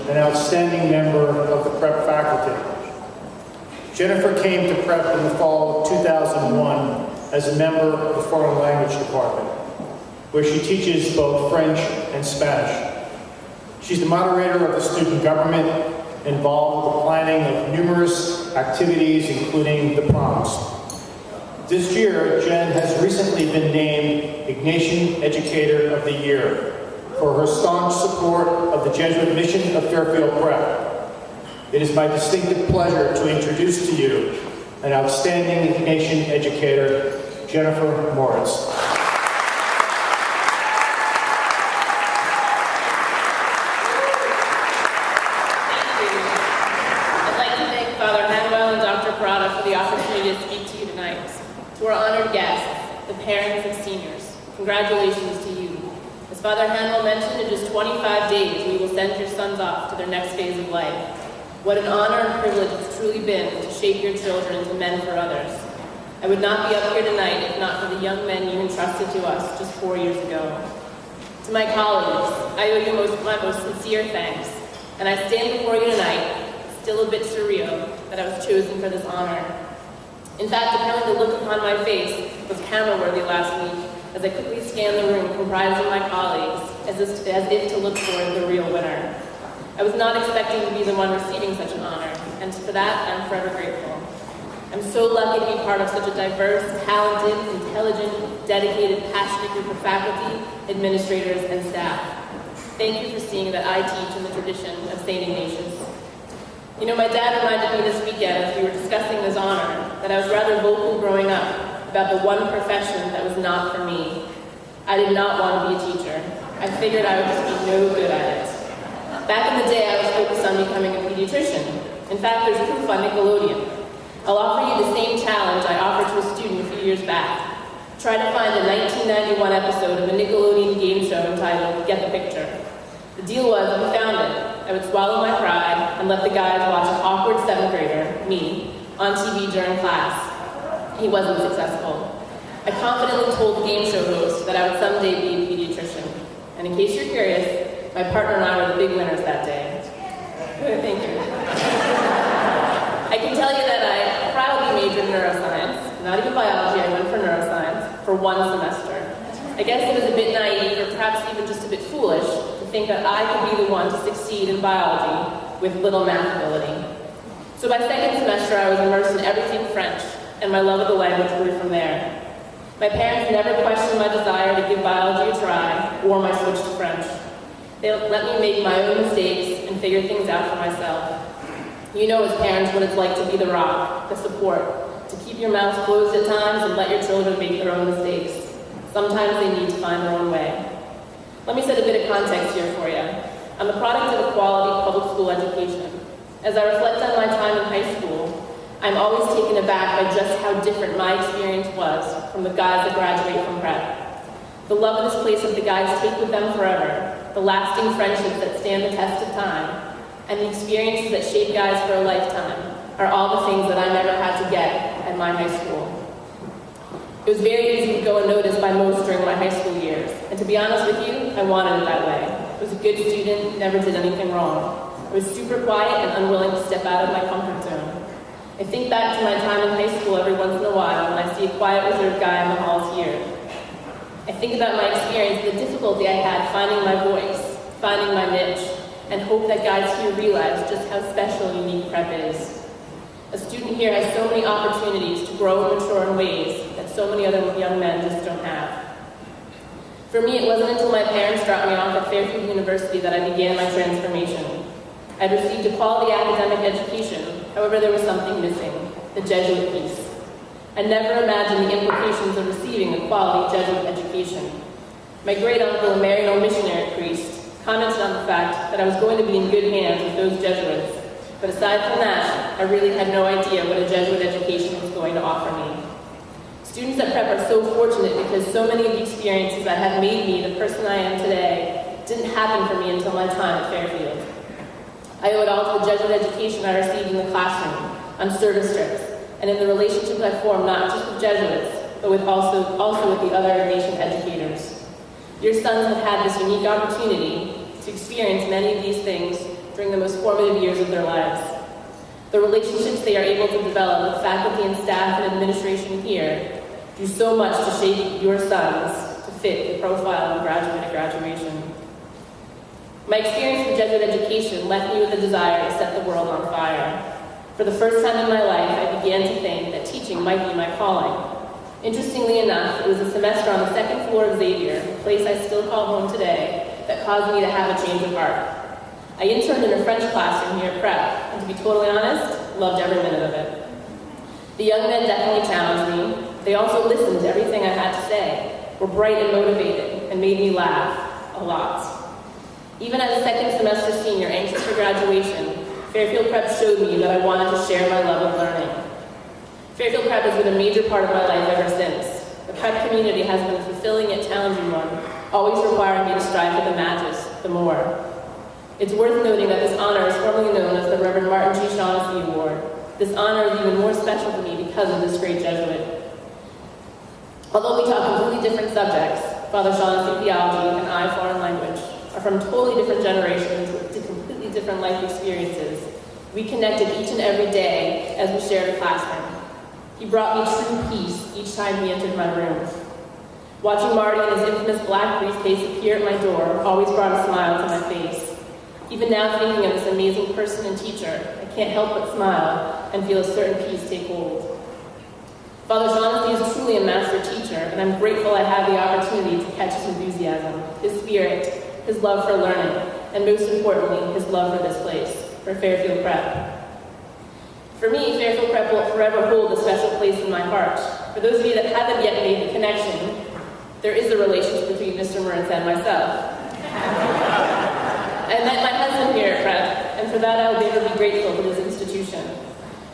an outstanding member of the Prep faculty. Jennifer came to Prep in the fall of 2001 as a member of the Foreign Language Department, where she teaches both French and Spanish. She's the moderator of the student government, involved with the planning of numerous activities, including the proms. This year, Jen has recently been named Ignatian Educator of the Year for her staunch support of the Jesuit mission of Fairfield Prep. It is my distinctive pleasure to introduce to you an outstanding Ignatian educator, Jennifer Mauritz. For the opportunity to speak to you tonight. To our honored guests, the parents and seniors, congratulations to you. As Father Hanwell mentioned, in just 25 days, we will send your sons off to their next phase of life. What an honor and privilege it's truly been to shape your children into men for others. I would not be up here tonight if not for the young men you entrusted to us just 4 years ago. To my colleagues, I owe you my most sincere thanks, and I stand before you tonight still a bit surreal that I was chosen for this honor. In fact, apparently the look upon my face was camera-worthy last week as I quickly scanned the room comprised of my colleagues as if to look for the real winner. I was not expecting to be the one receiving such an honor, and for that, I'm forever grateful. I'm so lucky to be part of such a diverse, talented, intelligent, dedicated, passionate group of faculty, administrators, and staff. Thank you for seeing that I teach in the tradition of St. Ignatius. You know, my dad reminded me this weekend as we were discussing this honor that I was rather vocal growing up about the one profession that was not for me. I did not want to be a teacher. I figured I would just be no good at it. Back in the day, I was focused on becoming a pediatrician. In fact, there's proof on Nickelodeon. I'll offer you the same challenge I offered to a student a few years back. Try to find a 1991 episode of a Nickelodeon game show entitled Get the Picture. The deal was, if we found it, I would swallow my pride and let the guys watch an awkward 7th grader, me, on TV during class. He wasn't successful. I confidently told the game show host that I would someday be a pediatrician. And in case you're curious, my partner and I were the big winners that day. Thank you. I can tell you that I proudly majored in neuroscience, not even biology, I went for neuroscience, for 1 semester. I guess it was a bit naive, or perhaps even just a bit foolish, to think that I could be the one to succeed in biology with little math ability. So by 2nd semester, I was immersed in everything French, and my love of the language grew from there. My parents never questioned my desire to give biology a try, or my switch to French. They let me make my own mistakes and figure things out for myself. You know as parents what it's like to be the rock, the support, to keep your mouth closed at times and let your children make their own mistakes. Sometimes they need to find their own way. Let me set a bit of context here for you. I'm the product of a quality public school education. As I reflect on my time in high school, I'm always taken aback by just how different my experience was from the guys that graduate from Prep. The love of this place that the guys take with them forever, the lasting friendships that stand the test of time, and the experiences that shape guys for a lifetime are all the things that I never had to get at my high school. It was very easy to go unnoticed by most during my high school years, and to be honest with you, I wanted it that way. I was a good student, never did anything wrong. I was super quiet and unwilling to step out of my comfort zone. I think back to my time in high school every once in a while when I see a quiet, reserved guy in the halls here. I think about my experience, the difficulty I had finding my voice, finding my niche, and hope that guys here realize just how special and unique Prep is. A student here has so many opportunities to grow and mature in ways that so many other young men just don't have. For me, it wasn't until my parents dropped me off at Fairfield University that I began my transformation. I'd received a quality academic education, however there was something missing, the Jesuit piece. I never imagined the implications of receiving a quality Jesuit education. My great-uncle, a Maryknoll missionary priest, commented on the fact that I was going to be in good hands with those Jesuits, but aside from that, I really had no idea what a Jesuit education was going to offer me. Students at Prep are so fortunate because so many of the experiences that have made me the person I am today didn't happen for me until my time at Fairfield. I owe it all to the Jesuit education I received in the classroom, on service trips, and in the relationships I formed not just with Jesuits, but also with the other Ignatian educators. Your sons have had this unique opportunity to experience many of these things during the most formative years of their lives. The relationships they are able to develop with faculty and staff and administration here do so much to shape your sons to fit the profile of a graduate at graduation. My experience with Jesuit education left me with a desire to set the world on fire. For the first time in my life, I began to think that teaching might be my calling. Interestingly enough, it was a semester on the second floor of Xavier, a place I still call home today, that caused me to have a change of heart. I interned in a French classroom here at Prep, and to be totally honest, loved every minute of it. The young men definitely challenged me. They also listened to everything I had to say, were bright and motivated, and made me laugh a lot. Even as a second semester senior anxious for graduation, Fairfield Prep showed me that I wanted to share my love of learning. Fairfield Prep has been a major part of my life ever since. The Prep community has been a fulfilling yet challenging one, always requiring me to strive for the matches, the more. It's worth noting that this honor is formally known as the Reverend Martin G. Shaughnessy Award. This honor is even more special to me because of this great Jesuit. Although we talk completely different subjects, Father Shaughnessy theology and I foreign language are from totally different generations with completely different life experiences. We connected each and every day as we shared a classroom. He brought me true peace each time he entered my room. Watching Marty in his infamous black briefcase appear at my door always brought a smile to my face. Even now, thinking of this amazing person and teacher, I can't help but smile and feel a certain peace take hold. Father Shaughnessy is truly a master teacher, and I'm grateful I have the opportunity to catch his enthusiasm, his spirit, his love for learning, and most importantly, his love for this place, for Fairfield Prep. For me, Fairfield Prep will forever hold a special place in my heart. For those of you that haven't yet made the connection, there is a relationship between Mr. Mauritz and myself. I met my husband here at Prep, and for that I will be ever be grateful to this institution.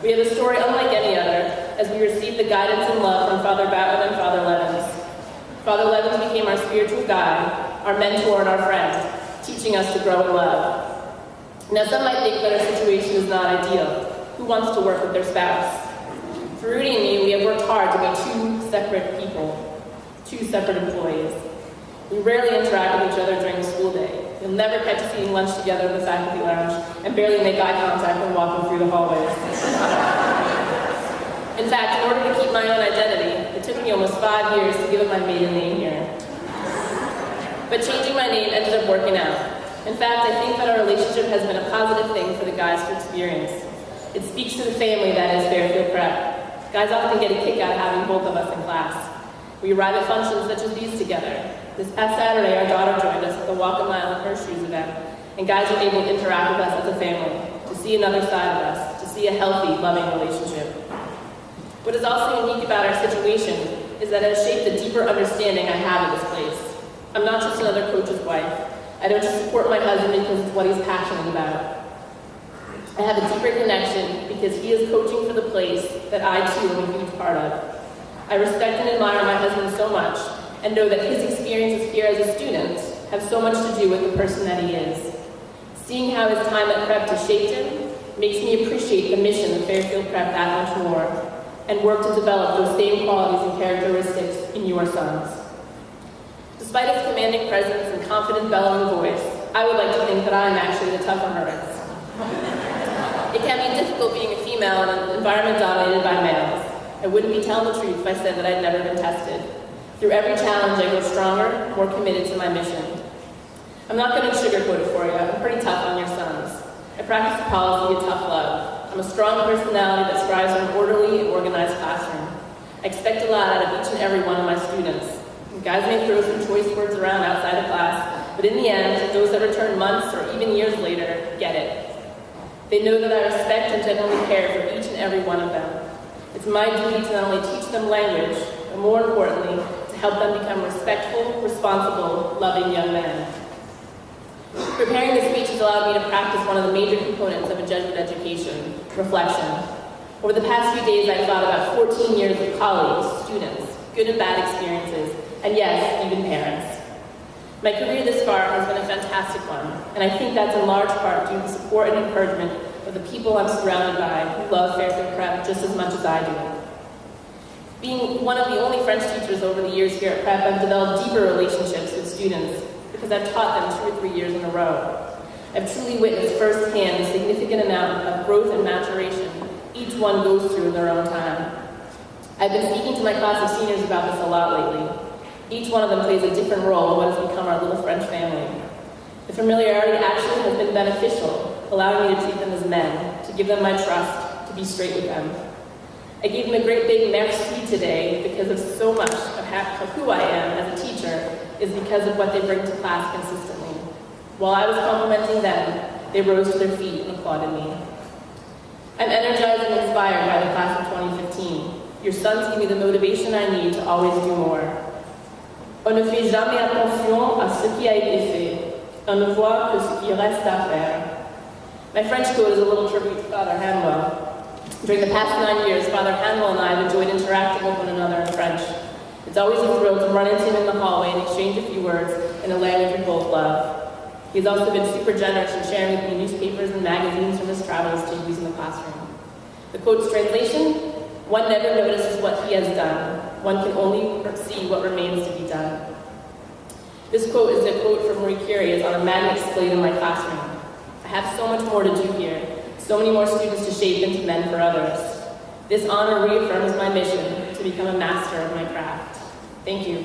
We have a story unlike any other, as we received the guidance and love from Father Bowden and Father Levins. Father Levins became our spiritual guide, our mentor and our friend, teaching us to grow in love. Now some might think that our situation is not ideal. Who wants to work with their spouse? For Rudy and me, we have worked hard to be two separate people, two separate employees. We rarely interact with each other during the school day. You'll never catch us eating lunch together in the faculty lounge and barely make eye contact when walking through the hallways. In fact, in order to keep my own identity, it took me almost 5 years to give up my maiden name here. But changing my name ended up working out. In fact, I think that our relationship has been a positive thing for the guys to experience. It speaks to the family that is Fairfield Prep. Guys often get a kick out of having both of us in class. We arrive at functions such as these together. This past Saturday, our daughter joined us at the Walk a Mile in Her Shoes event, and guys were able to interact with us as a family, to see another side of us, to see a healthy, loving relationship. What is also unique about our situation is that it has shaped a deeper understanding I have of this place. I'm not just another coach's wife. I don't just support my husband because it's what he's passionate about. I have a deeper connection because he is coaching for the place that I too am a huge part of. I respect and admire my husband so much and know that his experiences here as a student have so much to do with the person that he is. Seeing how his time at Prep has shaped him makes me appreciate the mission of Fairfield Prep that much more and work to develop those same qualities and characteristics in your sons. Despite its commanding presence and confident bellowing voice, I would like to think that I am actually the tougher Mauritz. It can be difficult being a female in an environment dominated by males. I wouldn't be telling the truth if I said that I'd never been tested. Through every challenge, I grow stronger, more committed to my mission. I'm not going to sugarcoat it for you. I'm pretty tough on your sons. I practice the policy of tough love. I'm a strong personality that strives for an orderly and organized classroom. I expect a lot out of each and every one of my students. You guys may throw some choice words around outside of class, but in the end, those that return months or even years later get it. They know that I respect and genuinely care for each and every one of them. It's my duty to not only teach them language, but more importantly, to help them become respectful, responsible, loving young men. Preparing this speech has allowed me to practice one of the major components of a Jesuit education, reflection. Over the past few days, I've thought about 14 years of colleagues, students, good and bad experiences, and yes, even parents. My career this far has been a fantastic one, and I think that's in large part due to the support and encouragement of the people I'm surrounded by who love Fairfield Prep just as much as I do. Being one of the only French teachers over the years here at Prep, I've developed deeper relationships with students because I've taught them 2 or 3 years in a row. I've truly witnessed firsthand the significant amount of growth and maturation each one goes through in their own time. I've been speaking to my class of seniors about this a lot lately. Each one of them plays a different role in what has become our little French family. The familiarity actually has been beneficial, allowing me to treat them as men, to give them my trust, to be straight with them. I gave them a great big merci today because of so much of who I am as a teacher is because of what they bring to class consistently. While I was complimenting them, they rose to their feet and applauded me. I'm energized and inspired by the class of 2015. Your sons give me the motivation I need to always do more. On ne fait jamais attention à ce qui a été fait. On ne voit que ce qui reste à faire. My French quote is a little tribute to Father Hanwell. During the past 9 years, Father Hanwell and I have enjoyed interacting with one another in French. It's always a thrill to run into him in the hallway and exchange a few words in a language we both love. He's also been super generous in sharing with me newspapers and magazines from his travels to use in the classroom. The quote's translation: one never notices what he has done. One can only see what remains to be done. This quote is a quote from Marie Curie on a magnet displayed in my classroom. I have so much more to do here, so many more students to shape into men for others. This honor reaffirms my mission to become a master of my craft. Thank you.